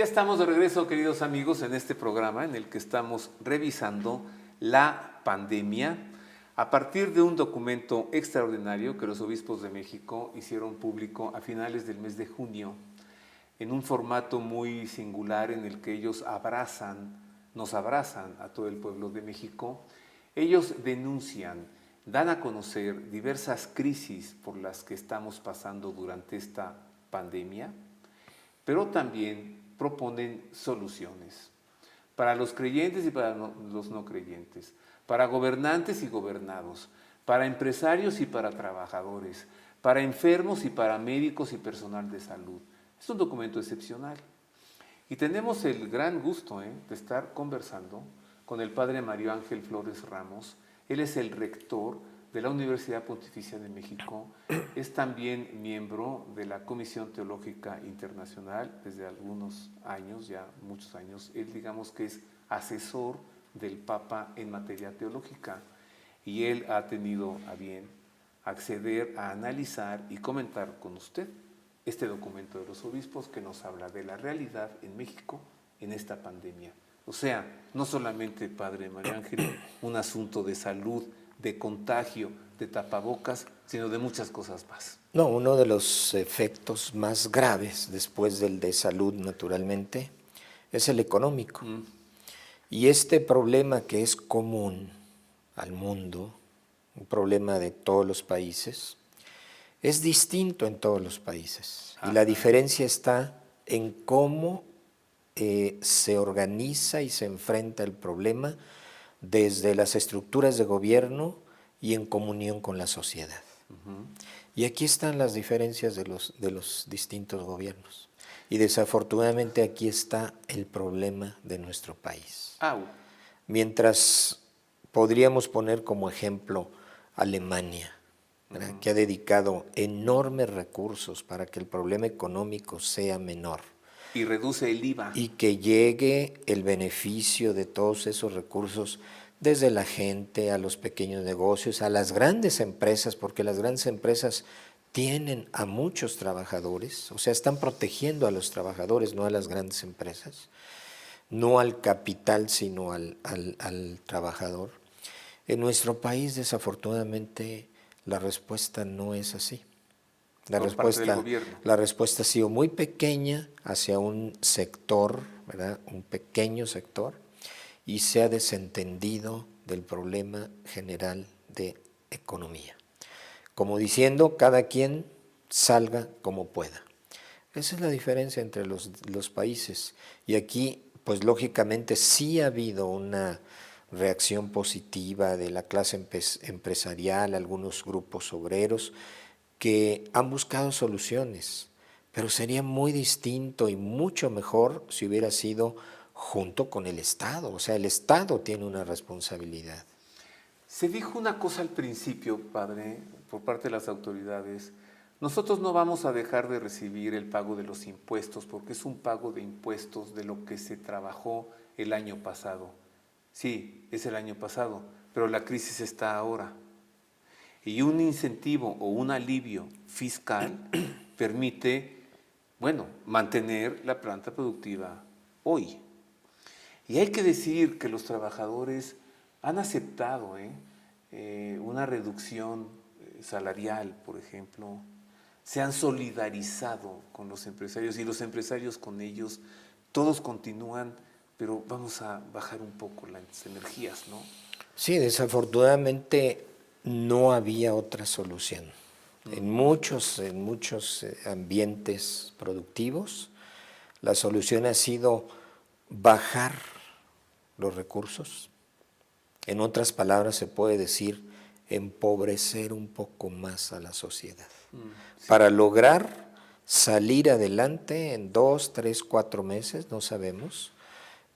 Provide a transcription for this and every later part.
Ya estamos de regreso, queridos amigos, en este programa en el que estamos revisando la pandemia a partir de un documento extraordinario que los obispos de México hicieron público a finales del mes de junio, en un formato muy singular en el que ellos nos abrazan a todo el pueblo de México. Ellos denuncian, dan a conocer diversas crisis por las que estamos pasando durante esta pandemia, pero también proponen soluciones para los creyentes y para los no creyentes, para gobernantes y gobernados, para empresarios y para trabajadores, para enfermos y para médicos y personal de salud. Es un documento excepcional. Y tenemos el gran gusto de estar conversando con el padre Mario Ángel Flores Ramos. Él es el rector de la Universidad Pontificia de México, es también miembro de la Comisión Teológica Internacional desde algunos años, ya muchos años. Él, digamos que es asesor del Papa en materia teológica, y él ha tenido a bien acceder a analizar y comentar con usted este documento de los obispos que nos habla de la realidad en México en esta pandemia. O sea, no solamente, padre María Ángel, un asunto de salud, de contagio, de tapabocas, sino de muchas cosas más. No, uno de los efectos más graves después del de salud, naturalmente, es el económico. Y este problema que es común al mundo, un problema de todos los países, es distinto en todos los países. Y la diferencia está en cómo se organiza y se enfrenta el problema desde las estructuras de gobierno y en comunión con la sociedad. Y aquí están las diferencias de los distintos gobiernos. Y desafortunadamente aquí está el problema de nuestro país. Mientras podríamos poner como ejemplo Alemania, que ha dedicado enormes recursos para que el problema económico sea menor. Y reduce el IVA. Y que llegue el beneficio de todos esos recursos desde la gente, a los pequeños negocios, a las grandes empresas, porque las grandes empresas tienen a muchos trabajadores, o sea, están protegiendo a los trabajadores, no a las grandes empresas, no al capital, sino al trabajador. En nuestro país, desafortunadamente, la respuesta no es así. La respuesta ha sido muy pequeña hacia un sector, ¿verdad? Un pequeño sector, y se ha desentendido del problema general de economía. Como diciendo, cada quien salga como pueda. Esa es la diferencia entre los países. Y aquí, pues lógicamente sí ha habido una reacción positiva de la clase empresarial, algunos grupos obreros, que han buscado soluciones, pero sería muy distinto y mucho mejor si hubiera sido junto con el Estado. O sea, el Estado tiene una responsabilidad. Se dijo una cosa al principio, padre, por parte de las autoridades. Nosotros no vamos a dejar de recibir el pago de los impuestos porque es un pago de impuestos de lo que se trabajó el año pasado. Sí, es el año pasado, pero la crisis está ahora. Y un incentivo o un alivio fiscal permite, mantener la planta productiva hoy. Y hay que decir que los trabajadores han aceptado una reducción salarial, por ejemplo. Se han solidarizado con los empresarios y los empresarios con ellos. Todos continúan, pero vamos a bajar un poco las energías, ¿no? Sí, desafortunadamente no había otra solución. En muchos ambientes productivos, la solución ha sido bajar los recursos. En otras palabras, se puede decir empobrecer un poco más a la sociedad, para lograr salir adelante en 2, 3, 4 meses, no sabemos,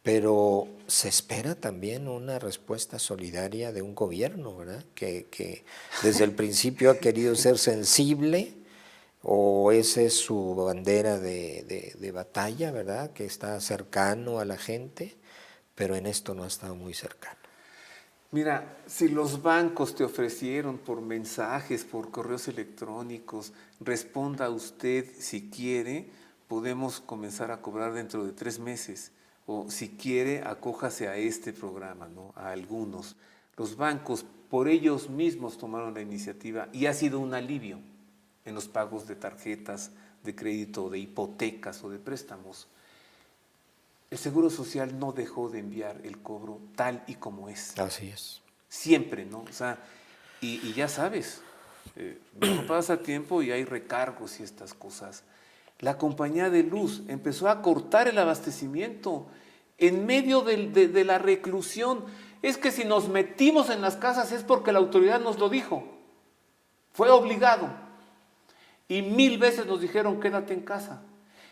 pero se espera también una respuesta solidaria de un gobierno, ¿verdad? Que desde el principio ha querido ser sensible, o esa es su bandera de batalla, ¿verdad? Que está cercano a la gente, pero en esto no ha estado muy cercano. Mira, si los bancos te ofrecieron por mensajes, por correos electrónicos, responda usted si quiere, podemos comenzar a cobrar dentro de 3 meses. O si quiere, acójase a este programa, ¿no? A algunos. Los bancos por ellos mismos tomaron la iniciativa y ha sido un alivio en los pagos de tarjetas de crédito, de hipotecas o de préstamos. El Seguro Social no dejó de enviar el cobro tal y como es. Así es. Siempre, ¿no? O sea, y ya sabes, no pasa tiempo y hay recargos y estas cosas. La compañía de luz empezó a cortar el abastecimiento en medio de la reclusión. Es que si nos metimos en las casas es porque la autoridad nos lo dijo. Fue obligado. Y 1000 veces nos dijeron, quédate en casa.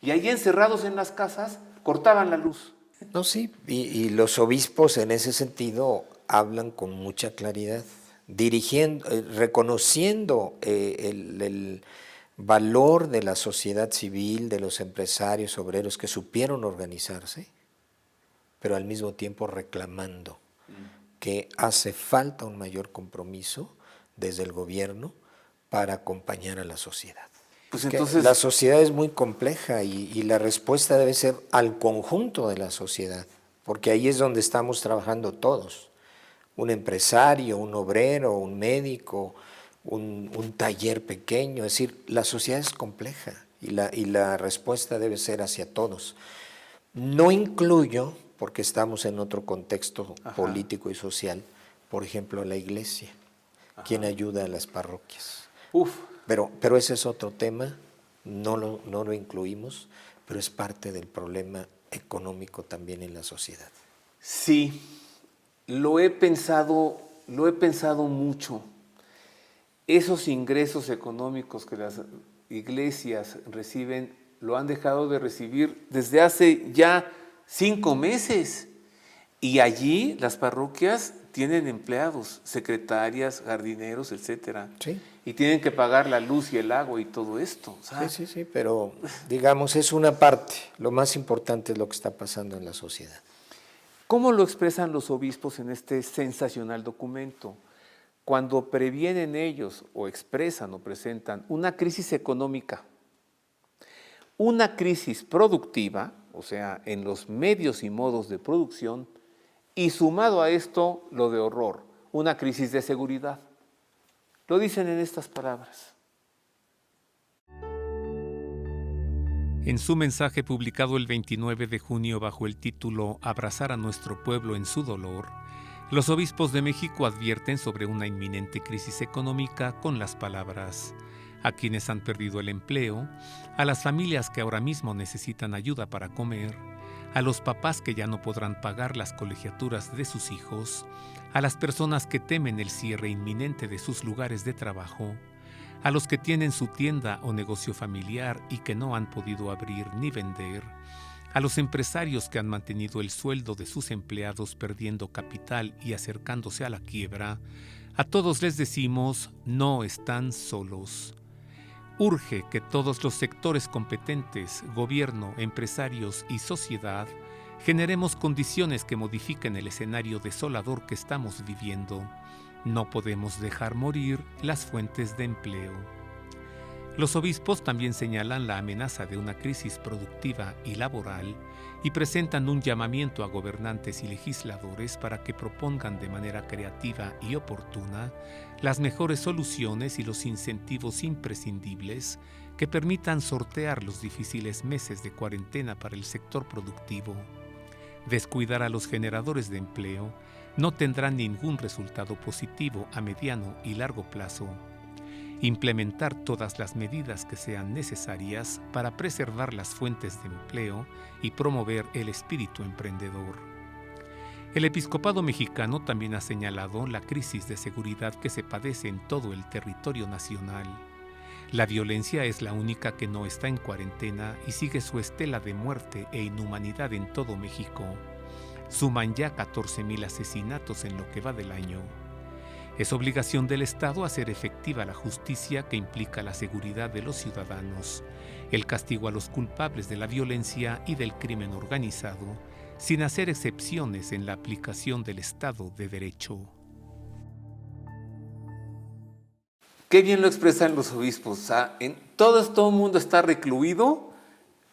Y ahí encerrados en las casas, cortaban la luz. No, sí, y los obispos en ese sentido hablan con mucha claridad, reconociendo el valor de la sociedad civil, de los empresarios, obreros que supieron organizarse, pero al mismo tiempo reclamando que hace falta un mayor compromiso desde el gobierno para acompañar a la sociedad. Pues Que entonces, la sociedad es muy compleja y la respuesta debe ser al conjunto de la sociedad, porque ahí es donde estamos trabajando todos. Un empresario, un obrero, un médico, un taller pequeño, es decir, la sociedad es compleja y la respuesta debe ser hacia todos. No incluyo, porque estamos en otro contexto político y social, por ejemplo, la iglesia, quien ayuda a las parroquias. Pero ese es otro tema, no lo incluimos, pero es parte del problema económico también en la sociedad. Sí, lo he pensado mucho. Esos ingresos económicos que las iglesias reciben, lo han dejado de recibir desde hace ya 5 meses. Y allí las parroquias tienen empleados, secretarias, jardineros, etcétera. Sí. Y tienen que pagar la luz y el agua y todo esto. O sea, Sí, pero digamos es una parte. Lo más importante es lo que está pasando en la sociedad. ¿cómo lo expresan los obispos en este sensacional documento? Cuando previenen ellos o expresan o presentan una crisis económica, una crisis productiva, o sea, en los medios y modos de producción, y sumado a esto lo de horror, una crisis de seguridad. Lo dicen en estas palabras. En su mensaje publicado el 29 de junio bajo el título Abrazar a nuestro pueblo en su dolor, los obispos de México advierten sobre una inminente crisis económica con las palabras: a quienes han perdido el empleo, a las familias que ahora mismo necesitan ayuda para comer, a los papás que ya no podrán pagar las colegiaturas de sus hijos, a las personas que temen el cierre inminente de sus lugares de trabajo, a los que tienen su tienda o negocio familiar y que no han podido abrir ni vender, a los empresarios que han mantenido el sueldo de sus empleados perdiendo capital y acercándose a la quiebra, a todos les decimos: no están solos. Urge que todos los sectores competentes, gobierno, empresarios y sociedad, generemos condiciones que modifiquen el escenario desolador que estamos viviendo. No podemos dejar morir las fuentes de empleo. Los obispos también señalan la amenaza de una crisis productiva y laboral y presentan un llamamiento a gobernantes y legisladores para que propongan de manera creativa y oportuna las mejores soluciones y los incentivos imprescindibles que permitan sortear los difíciles meses de cuarentena para el sector productivo. Descuidar a los generadores de empleo no tendrá ningún resultado positivo a mediano y largo plazo. Implementar todas las medidas que sean necesarias para preservar las fuentes de empleo y promover el espíritu emprendedor. El episcopado mexicano también ha señalado la crisis de seguridad que se padece en todo el territorio nacional. La violencia es la única que no está en cuarentena y sigue su estela de muerte e inhumanidad en todo México. Suman ya 14,000 asesinatos en lo que va del año. Es obligación del Estado hacer efectiva la justicia que implica la seguridad de los ciudadanos, el castigo a los culpables de la violencia y del crimen organizado, sin hacer excepciones en la aplicación del Estado de Derecho. Qué bien lo expresan los obispos. En todo el mundo está recluido,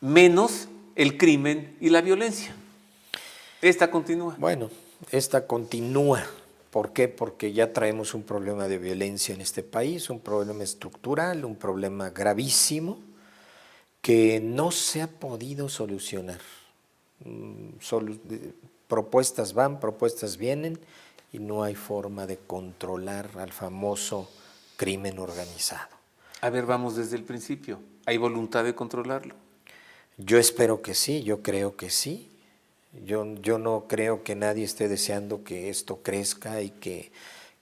menos el crimen y la violencia. Esta continúa. Bueno, esta continúa. ¿Por qué? Porque ya traemos un problema de violencia en este país, un problema estructural, un problema gravísimo que no se ha podido solucionar. Propuestas van, propuestas vienen y no hay forma de controlar al famoso crimen organizado. A ver, vamos desde el principio. ¿Hay voluntad de controlarlo? Yo espero que sí, yo creo que sí. Yo no creo que nadie esté deseando que esto crezca y que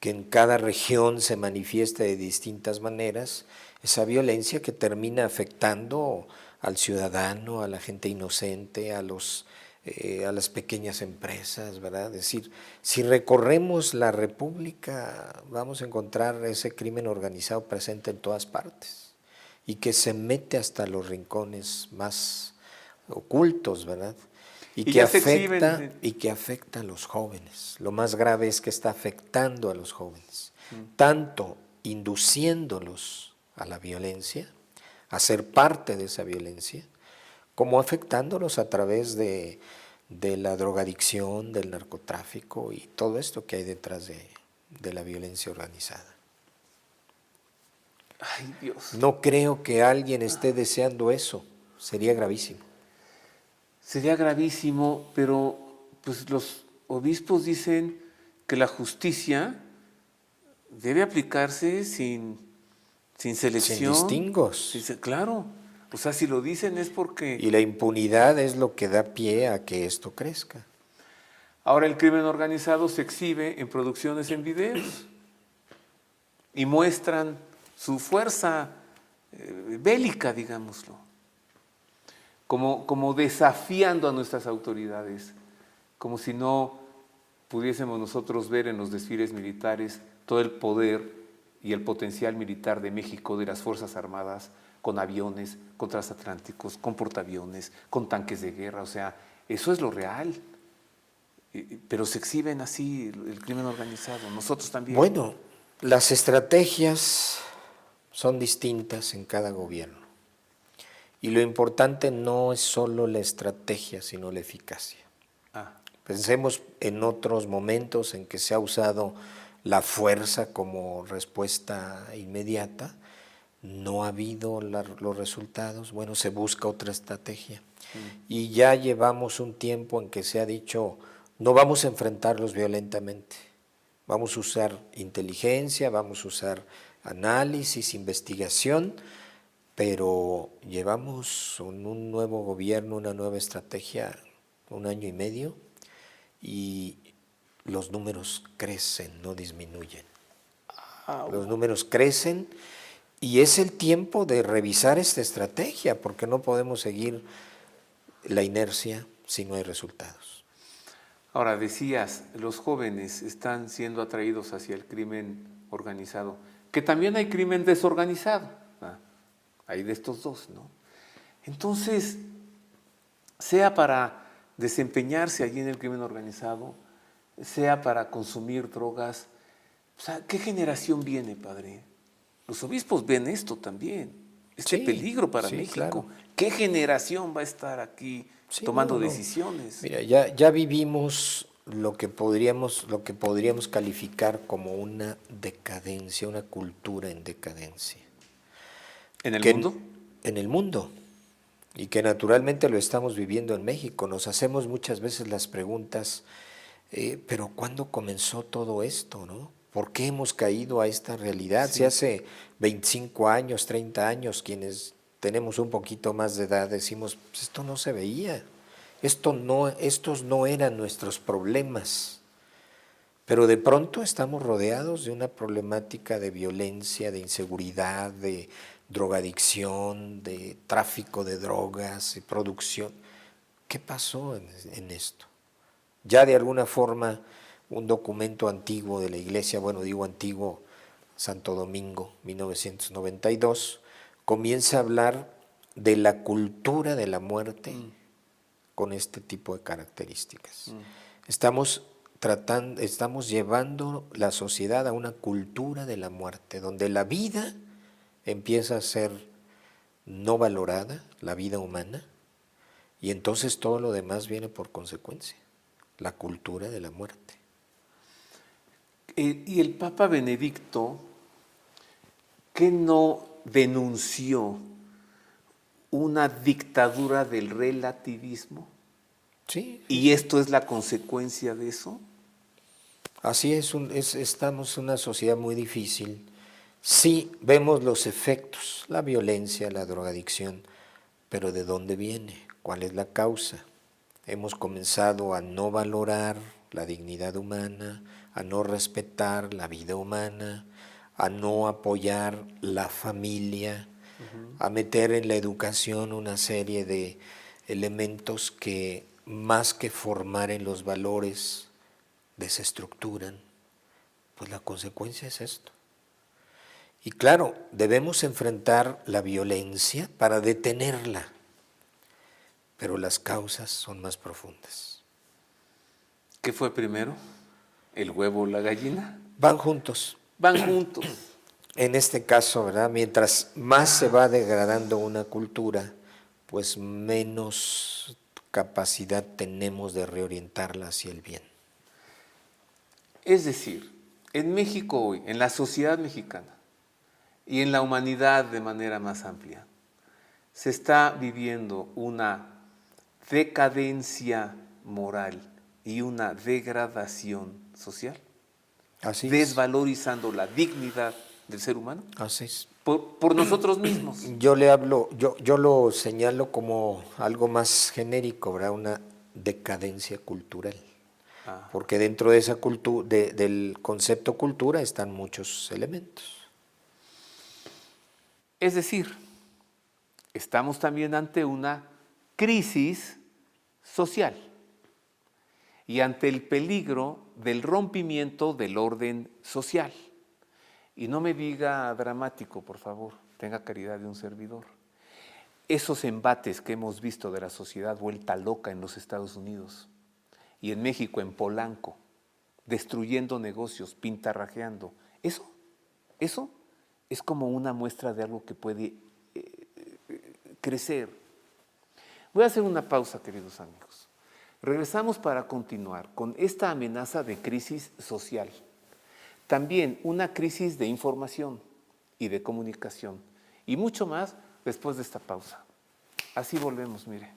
en cada región se manifieste de distintas maneras esa violencia que termina afectando al ciudadano, a la gente inocente, a las pequeñas empresas, ¿verdad? Es decir, si recorremos la República vamos a encontrar ese crimen organizado presente en todas partes y que se mete hasta los rincones más ocultos, ¿verdad? Y que afecta a los jóvenes. Lo más grave es que está afectando a los jóvenes, tanto induciéndolos a la violencia, a ser parte de esa violencia, como afectándolos a través de la drogadicción, del narcotráfico y todo esto que hay detrás de la violencia organizada. Ay, Dios. No creo que alguien esté deseando eso, sería gravísimo. Sería gravísimo, pero pues los obispos dicen que la justicia debe aplicarse sin selección. Sin distingos. Claro, o sea, si lo dicen es porque... Y la impunidad es lo que da pie a que esto crezca. Ahora el crimen organizado se exhibe en producciones en videos y muestran su fuerza bélica, digámoslo. Como desafiando a nuestras autoridades, como si no pudiésemos nosotros ver en los desfiles militares todo el poder y el potencial militar de México, de las Fuerzas Armadas, con aviones, con transatlánticos, con portaaviones, con tanques de guerra. O sea, eso es lo real. Pero se exhiben así el crimen organizado, nosotros también. Bueno, las estrategias son distintas en cada gobierno. Y lo importante no es solo la estrategia, sino la eficacia. Pensemos en otros momentos en que se ha usado la fuerza como respuesta inmediata, no ha habido los resultados, bueno, se busca otra estrategia. Y ya llevamos un tiempo en que se ha dicho, no vamos a enfrentarlos violentamente, vamos a usar inteligencia, vamos a usar análisis, investigación, pero llevamos un nuevo gobierno, una nueva estrategia, 1 año y medio, y los números crecen, no disminuyen. Los números crecen y es el tiempo de revisar esta estrategia, porque no podemos seguir la inercia si no hay resultados. Ahora, decías, los jóvenes están siendo atraídos hacia el crimen organizado, que también hay crimen desorganizado. Hay de estos dos, ¿no? Entonces, sea para desempeñarse allí en el crimen organizado, sea para consumir drogas, o sea, ¿qué generación viene, padre? Los obispos ven esto también, peligro para México. Claro. ¿Qué generación va a estar aquí tomando decisiones? Mira, ya vivimos lo que podríamos calificar como una decadencia, una cultura en decadencia. ¿En el mundo? En el mundo, y que naturalmente lo estamos viviendo en México. Nos hacemos muchas veces las preguntas, pero ¿cuándo comenzó todo esto, no? ¿Por qué hemos caído a esta realidad? Si hace 25 años, 30 años, quienes tenemos un poquito más de edad, decimos, pues esto no se veía, estos no eran nuestros problemas. Pero de pronto estamos rodeados de una problemática de violencia, de inseguridad, de drogadicción, de tráfico de drogas, de producción. ¿Qué pasó en esto? Ya de alguna forma un documento antiguo de la Iglesia, bueno, digo antiguo, Santo Domingo, 1992, comienza a hablar de la cultura de la muerte con este tipo de características. Estamos llevando la sociedad a una cultura de la muerte, donde la vida empieza a ser no valorada, la vida humana, Y entonces todo lo demás viene por consecuencia, la cultura de la muerte. Y el Papa Benedicto, ¿qué no denunció una dictadura del relativismo? Sí, ¿Y esto es la consecuencia de eso? así estamos en una sociedad muy difícil. Sí, vemos los efectos, la violencia, la drogadicción, pero ¿de dónde viene? ¿Cuál es la causa? Hemos comenzado a no valorar la dignidad humana, a no respetar la vida humana, a no apoyar la familia, a meter en la educación una serie de elementos que más que formar en los valores desestructuran. Pues la consecuencia es esto. Y claro, debemos enfrentar la violencia para detenerla, pero las causas son más profundas. ¿Qué fue primero? ¿El huevo o la gallina? Van juntos. Van juntos. En este caso, ¿verdad? Mientras más se va degradando una cultura, pues menos capacidad tenemos de reorientarla hacia el bien. Es decir, en México hoy, en la sociedad mexicana y en la humanidad de manera más amplia, se está viviendo una decadencia moral y una degradación social, Así es. desvalorizando la dignidad del ser humano Así es. por nosotros mismos. Yo lo señalo como algo más genérico, ¿verdad? Una decadencia cultural. Ah, Porque dentro de esa del concepto cultura están muchos elementos. es decir, estamos también ante una crisis social y ante el peligro del rompimiento del orden social. Y no me diga dramático, por favor, tenga caridad de un servidor. Esos embates que hemos visto de la sociedad vuelta loca en los Estados Unidos y en México, en Polanco, destruyendo negocios, pintarrajeando, eso es como una muestra de algo que puede crecer. Voy a hacer una pausa, queridos amigos. Regresamos para continuar con esta amenaza de crisis social. También una crisis de información y de comunicación. Y mucho más después de esta pausa. Así volvemos, mire.